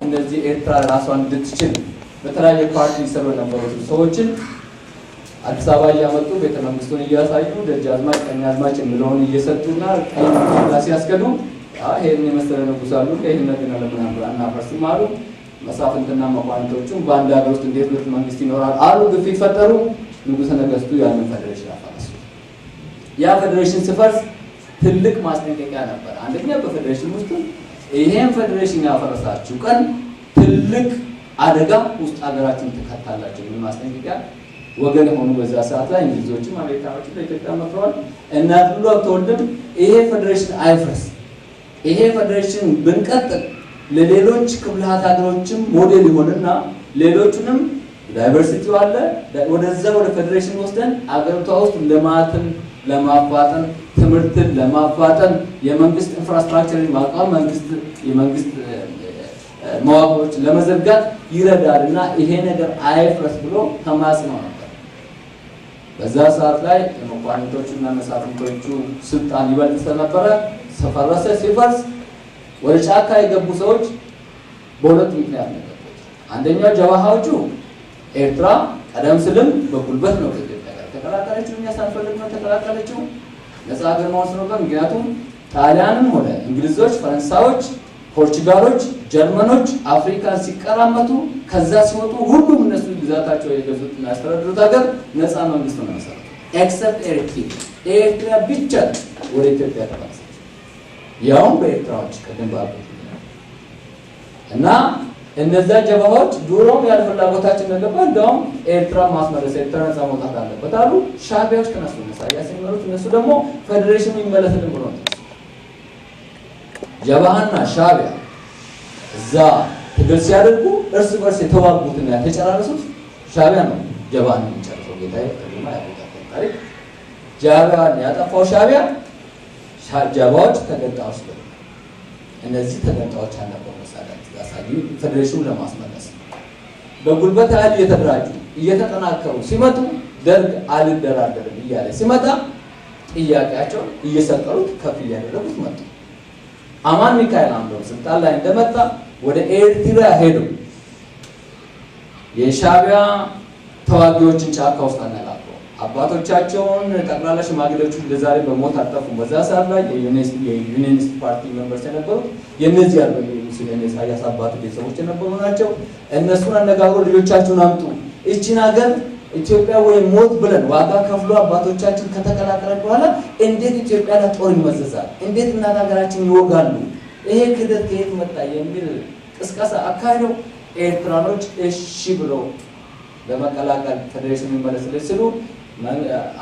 እንደዚህ ኤርትራ ራሷን እንድትችል በተለያየ ፓርቲ ይሰሩ የነበሩ ሰዎችን አዲስ አበባ እያመጡ ቤተ መንግስቱን እያሳዩ ደጃዝማች ቀኛዝማች የሚለውን እየሰጡና ቀኝ ሲያስገዱ ይሄን የመሰለ ንጉሥ አሉ ይሄን ነገር ለምን አናፈርስም አሉ። መሳፍንትና መኳንንቶቹም በአንድ ሀገር ውስጥ እንዴት ቤተ መንግስት ይኖራል አሉ። ግፊት ፈጠሩ። ንጉሠ ነገሥቱ ያንን ፌዴሬሽን አፈረሱ። ያ ፌዴሬሽን ሲፈርስ ትልቅ ማስጠንቀቂያ ነበር። አንደኛ በፌዴሬሽን ውስጥ ይሄን ፌዴሬሽን ያፈረሳችሁ ቀን ትልቅ አደጋ ውስጥ ሀገራችን ትከታላችሁ የሚል ማስጠንቀቂያ ወገን ሆኑ። በዛ ሰዓት ላይ እንግሊዞችም አሜሪካኖችም ለኢትዮጵያ መጥተዋል። እናት ብሎ ተወልደም ይሄ ፌዴሬሽን አይፍረስ፣ ይሄ ፌዴሬሽን ብንቀጥል ለሌሎች ክፍለ ሀገሮችም ሞዴል ይሆንና ሌሎቹንም ዳይቨርሲቲው አለ ወደዛ ወደ ፌዴሬሽን ወስደን አገሪቷ ውስጥ ልማትን ለማፋጠን ትምህርትን ለማፋጠን የመንግስት ኢንፍራስትራክቸርን ማቋቋም የመንግስት መዋቅሮች ለመዘርጋት ይረዳልና ይሄ ነገር አይፍረስ ብሎ ተማጽነው ነበር። በዛ ሰዓት ላይ የመኳንንቶቹና መሳፍንቶቹ ስልጣን ይበልጥ ስለነበረ ተፈረሰ። ሲፈርስ ወደ ጫካ የገቡ ሰዎች በሁለት ምክንያት ነው። አንደኛው ጀባሃዎቹ ኤርትራ ቀደም ሲልም በጉልበት ነው ከኢትዮጵያ ጋር ተቀላቀለችው። እኛ ሳንፈልግ ነው ተቀላቀለችው። ነፃ ሀገር መሆን ስለነበር ምክንያቱም ጣሊያንም ሆነ እንግሊዞች፣ ፈረንሳዮች፣ ፖርቹጋሎች፣ ጀርመኖች አፍሪካን ሲቀራመቱ ከዛ ሲወጡ ሁሉም እነሱ ግዛታቸው የገዙት እና ያስተዳድሩት ሀገር ነፃ መንግስት ነው መሰረቱ ኤክሰፕት ኤርትራ ብቻ ወደ ኢትዮጵያ ተባሰ። ያውም በኤርትራዎች ቀደም ባሉ እና እነዛ ጀባዎች ድሮም ያለ ፍላጎታችን ነገባ እንደውም ኤርትራ ማስመለስ ኤርትራ ነፃ መውጣት አለበት አሉ። ሻዕቢያዎች ተነሱ። ኢሳያስ የሚመሩት እነሱ ደግሞ ፌዴሬሽኑ ይመለስልን ብሎ ነው። ጀባሃና ሻዕቢያ እዛ ትግል ሲያደርጉ እርስ በርስ የተዋጉትና የተጨራረሱት ሻዕቢያ ነው ጀባሃን የሚጨርሰው። ጌታዬ ተሩማ ያቆጣል ታሪክ ጀባሃን ያጠፋው ሻዕቢያ ጀባዎች ተገንጣዮች ነው። እነዚህ ተገንጣዮች አልነበሩ መሳሪያ ያሳዩ ፌዴሬሽኑን ለማስመለስ በጉልበት ኃይል እየተደራጁ እየተጠናከሩ ሲመጡ ደርግ አልደራደርም እያለ ሲመጣ ጥያቄያቸው እየሰቀሉት ከፍ እያደረጉት መጡ። አማን ሚካኤል አምደው ስልጣን ላይ እንደመጣ ወደ ኤርትራ ሄዱ። የሻዕቢያ ተዋጊዎችን ጫካ ውስጥ አነላቀው አባቶቻቸውን ጠቅላላ ሽማግሌዎችን ለዛሬ በሞት አጠፉ። በዛ ሰዓት ላይ የዩኒየኒስት ፓርቲ ሜምበርስ የነበሩ የነዚህ ያለው የኢሳያስ አባቱ ቤተሰቦች የነበሩ ናቸው። እነሱን አነጋግሮ ልጆቻችሁን አምጡ፣ እቺን ሀገር ኢትዮጵያ ወይ ሞት ብለን ዋጋ ከፍሎ አባቶቻችን ከተቀላቀለ በኋላ እንዴት ኢትዮጵያ ላይ ጦር ይመዘዛል? እንዴት እናት ሀገራችን ይወጋሉ? ይሄ ክደት ከየት መጣ? የሚል ቅስቀሳ አካሄደው ኤርትራኖች እሺ ብለው ለመቀላቀል ፌዴሬሽኑ ይመለስልኝ ሲሉ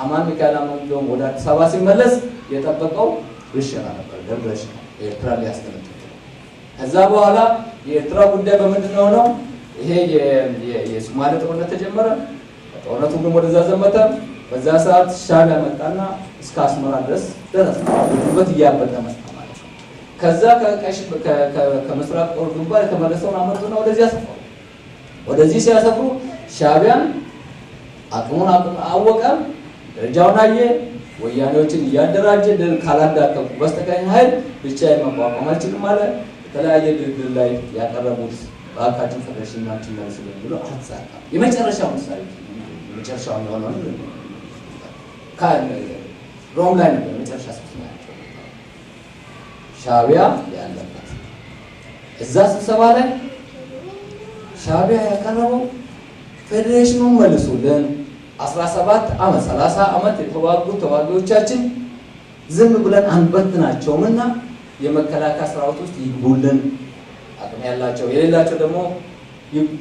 አማን ሚካኤል አምደው ወደ አዲስ አበባ ሲመለስ የጠበቀው ርሽና ነበር። ደብረሽ ኤርትራ ሊያስገነጥል ከዛ በኋላ የኤርትራ ጉዳይ በምንድን ነው ነው ይሄ የሶማሌ ጦርነት ተጀመረ። ጦርነቱ ግን ወደዛ ዘመተ። በዛ ሰዓት ሻዕቢያ መጣና እስከ አስመራ ድረስ ደረሰ። ጉልበት እያበጠ መጣ ማለት ነው። ከዛ ከምስራቅ ጦር ግንባር የተመለሰውን አመጡና ወደዚህ ያሰፈሩ። ወደዚህ ሲያሰፍሩ ሻዕቢያን አቅሙን አወቀ፣ ደረጃውን አየ። ወያኔዎችን እያደራጀ ድል ካላዳቀቁ በስተቀር ኃይል ብቻዬን መቋቋም አልችልም አለ። የተለያየ ድርድር ላይ ያቀረቡት በአካችን ፌዴሬሽናችን መልስልን ብሎ አልተሳካም። የመጨረሻው ምሳሌ የመጨረሻው የሆነው ሮም ላይ ነበር። የመጨረሻ ስብሰባ ሻዕቢያ ያለበት እዛ ስብሰባ ላይ ሻዕቢያ ያቀረበው ፌዴሬሽኑን መልሱልን 17 ዓመት 30 ዓመት የተዋጉት ተዋጊዎቻችን ዝም ብለን አንበትናቸውምና የመከላከያ ሰራዊት ውስጥ ይግቡልን፣ አቅም ያላቸው የሌላቸው ደግሞ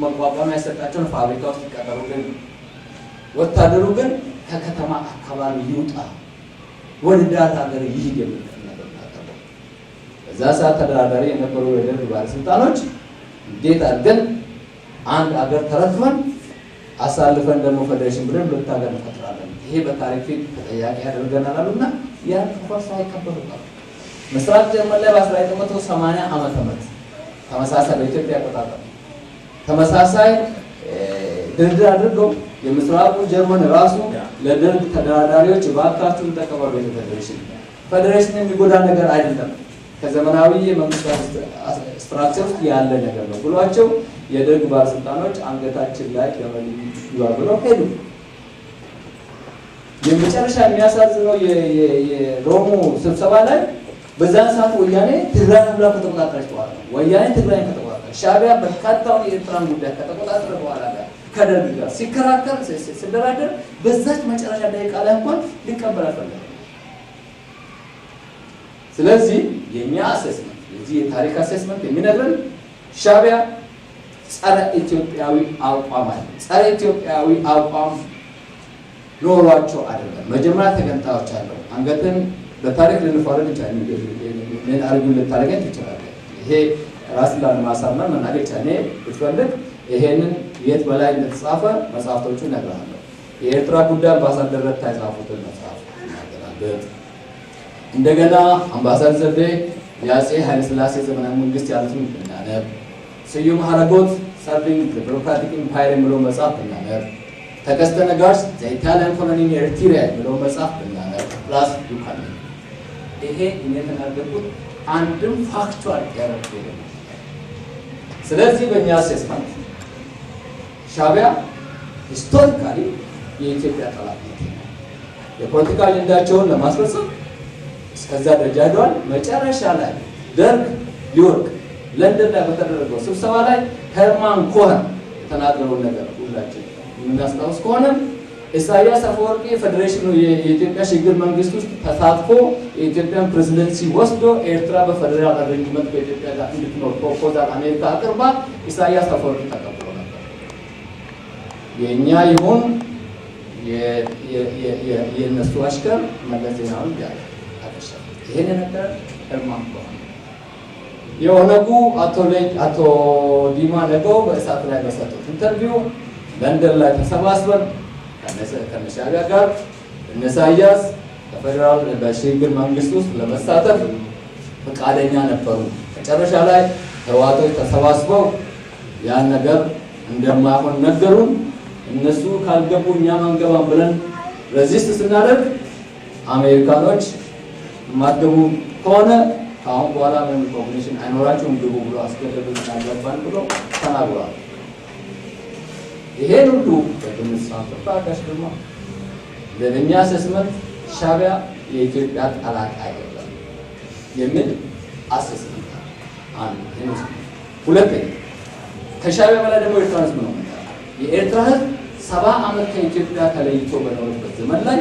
መቋቋሚያ ያሰጣቸውን ፋብሪካ ውስጥ ይቀጠሩልን፣ ወታደሩ ግን ከከተማ አካባቢ ይውጣ፣ ወደ ዳር ሀገር ይሂድ የሚል ነገር ታቀርበው። በዛ ሰዓት ተደራዳሪ የነበሩ የደርግ ባለስልጣኖች እንዴት አድርገን አንድ ሀገር ተረክበን አሳልፈን ደግሞ ፌዴሬሽን ብለን ሁለት ሀገር እንፈጥራለን፣ ይሄ በታሪክ ፊት ተጠያቂ ያደርገናል አሉና ያን ተፈርሶ አይቀበሉ ቀሩ። ምስራቅ ጀርመን ላይ በ1980 ዓመተ ምህረት ተመሳሳይ በኢትዮጵያ አቆጣጠር ተመሳሳይ ድርድር አድርገው የምስራቁ ጀርመን ራሱ ለደርግ ተደራዳሪዎች እባካችሁን ተቀበሉ ፌዴሬሽን የሚጎዳ ነገር አይደለም፣ ከዘመናዊ የመንግስት ስትራክቸር ውስጥ ያለ ነገር ነው ብሏቸው የደርግ ባለስልጣኖች አንገታችን ላይ ገመድ ብለው ሄዱ። የመጨረሻ የሚያሳዝነው የሮሙ ስብሰባ ላይ በዛን ሰዓት ወያኔ ትግራይ ሁላ ከተቆጣጠረች በኋላ ነው። ወያኔ ትግራይ ከተቆጣጠረች ሻዕቢያ በርካታውን የኤርትራን ጉዳይ ከተቆጣጠረ በኋላ ጋር ከደርግ ጋር ሲከራከር ሲደራደር በዛች መጨረሻ ደቂቃ ላይ እንኳን ሊቀበል አልፈለገም። ስለዚህ የኛ አሴስመንት የዚህ የታሪክ አሴስመንት የሚነግረን ሻዕቢያ ጸረ ኢትዮጵያዊ አቋም አለ። ጸረ ኢትዮጵያዊ አቋም ኖሯቸው አይደለም። መጀመሪያ ተገንጣዮች አለው። አንገትን በታሪክ ልንፋረድ እንችላለን። ምን አርጉ ልታረገኝ ትችላለህ። ይሄ ራስን ለማሳመን መናገር ይቻላል። እኔ ብትፈልግ ይሄንን የት በላይ እንደተጻፈ መጽሐፍቶቹን እነግርሃለሁ። የኤርትራ ጉዳይ አምባሳደር ረታ የጻፉትን መጽሐፍ እናገራለን። እንደገና አምባሳደር ዘውዴ የአፄ ኃይለ ሥላሴ ዘመነ መንግስት ያሉትን ብናነብ፣ ስዩም ሀረጎት ሰርቪንግ ቢሮክራቲክ ኢምፓየር የሚለው መጽሐፍ ብናነብ፣ ተከስተ ነጋሽ ኢታሊያን ኮሎኒ ኢን ኤርትራ የሚለው መጽሐፍ ብናነብ ፕላስ ዱካን ይሄ እኔ የተናገርኩት አንድም ፋክቹዋል ያረፈ ነው። ስለዚህ በእኛ አሴስመንት ሻዕቢያ ሂስቶሪካሊ የኢትዮጵያ ጠላት ነው። የፖለቲካ አጀንዳቸውን ለማስፈጸም እስከዛ ደረጃ ሄደዋል። መጨረሻ ላይ ደርግ ሊወርቅ ለንደን ላይ በተደረገው ስብሰባ ላይ ሄርማን ኮኸን የተናገረውን ነገር ሁላችን የምናስታውስ ከሆነ ኢሳያስ አፈወርቂ ፌዴሬሽኑ የኢትዮጵያ ሽግግር መንግስት ውስጥ ተሳትፎ የኢትዮጵያን ፕሬዝዳንሲ ወስዶ ኤርትራ በፌዴራል አሬንጅመንት በኢትዮጵያ ጋር እንድትኖር ፕሮፖዛል አሜሪካ አቅርባ ኢሳያስ አፈወርቂ ተቀብሎ ነበር። የእኛ ይሁን የእነሱ አሽከር መለስ ዜናዊ ያለ አከሸፈ። ይሄን ነገር ሄርማን ኮኸን የኦነጉ አቶ ዲማ ነገው በእሳት ላይ በሰጡት ኢንተርቪው ለንደን ላይ ተሰባስበን ከነሻዕቢያ ጋር ኢሳያስ በፌዴራል በሽግግር መንግስት ውስጥ ለመሳተፍ ፈቃደኛ ነበሩ። መጨረሻ ላይ ህወሓቶች ተሰባስበው ያን ነገር እንደማይሆን ነገሩን። እነሱ ካልገቡ እኛም አንገባም ብለን ሬዚስት ስናደርግ አሜሪካኖች የማትገቡ ከሆነ ከአሁን በኋላ ምንም ኮንዲሽን አይኖራቸውም ግቡ ብሎ አስገደዱን አልገባን ብሎ ተናግሯል። ይሄን ሁሉ በግምት ሳንጠብቃሽ ደግሞ ለኛ አሰስመንት ሻዕቢያ የኢትዮጵያ ጠላት አይደለም የሚል አሰስመንት አንድ ነው። ሁለተኛ ከሻዕቢያ በላይ ደግሞ ኤርትራ ህዝብ ነው። የኤርትራ ህዝብ 70 ዓመት ከኢትዮጵያ ተለይቶ በኖረበት ዘመን ላይ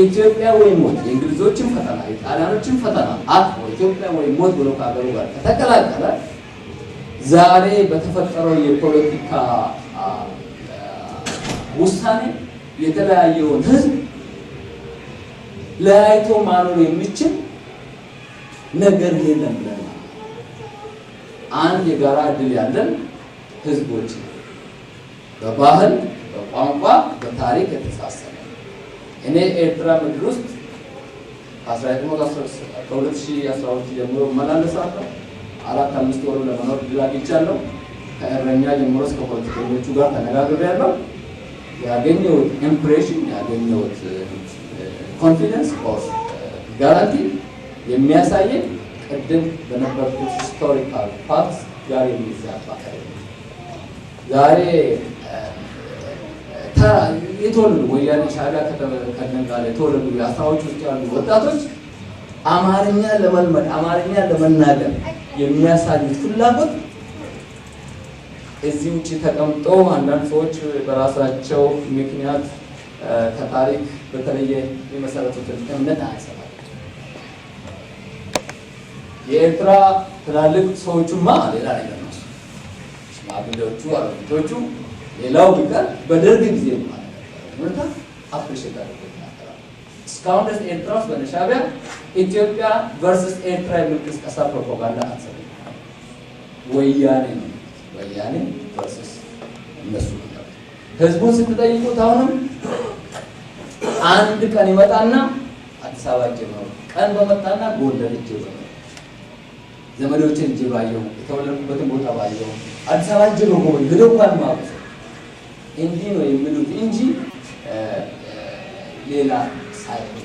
ኢትዮጵያ ወይ ሞት፣ የእንግሊዞችን ፈተና የጣሊያኖችን ፈተና አጥፎ ኢትዮጵያ ወይ ሞት ብሎ ከሀገሩ ጋር ከተቀላቀለ ዛሬ በተፈጠረው የፖለቲካ ውሳኔ የተለያየውን ህዝብ ለያይቶ ማኖር የሚችል ነገር የለም ብለን አንድ የጋራ እድል ያለን ህዝቦች በባህል፣ በቋንቋ፣ በታሪክ የተሳሰረ እኔ ኤርትራ ምድር ውስጥ 2012 ጀምሮ መላለሳለሁ። 4-5 ወር ለመኖር እድል አግኝቻለሁ። ከእረኛ ጀምሮ እስከ ፖለቲከኞቹ ጋር ተነጋግሬያለሁ። ያገኘሁት ኢምፕሬሽን ያገኘሁት ኮንፊደንስ ኦፍ ጋራንቲ የሚያሳየን ቅድም በነበርኩት ሂስቶሪካል ፋክትስ ጋር የሚዛባ ዛሬ የተወለዱ ወያኔ ሻዕቢያ ከነጋለ የተወለዱ የአስራዎች ውስጥ ያሉ ወጣቶች አማርኛ ለመልመድ አማርኛ ለመናገር የሚያሳዩት ፍላጎት እዚህ ውጪ ተቀምጠው አንዳንድ ሰዎች በራሳቸው ምክንያት ከታሪክ በተለየ የመሰረቱትን እምነት አያሰባል። የኤርትራ ትላልቅ ሰዎቹማ ሌላ ነገር ነው። ሽማግሌዎቹ፣ አሮጊቶቹ ሌላው ቢቀር በደርግ ጊዜ ማለት ነው አፕሪሼት አድርገው ይናገራሉ። እስካሁን ድረስ ኤርትራ ውስጥ በሻዕቢያ ኢትዮጵያ ቨርሰስ ኤርትራ የሚል ቅስቀሳ ፕሮፓጋንዳ አሰብ ወያኔ ነው። ወያኔ ቨርሰስ እነሱ ነው። ህዝቡን ስትጠይቁት አሁንም አንድ ቀን ይመጣና አዲስ አበባ ጀምሮ ቀን በመጣና ጎንደር ጀምሮ ዘመዶችን ጅባየው የተወለዱበትን ቦታ ባየው አዲስ አበባ ጀምሮ ሄደው እንኳን ማለት እንዲህ ነው የሚሉት እንጂ ሌላ ሳይሆን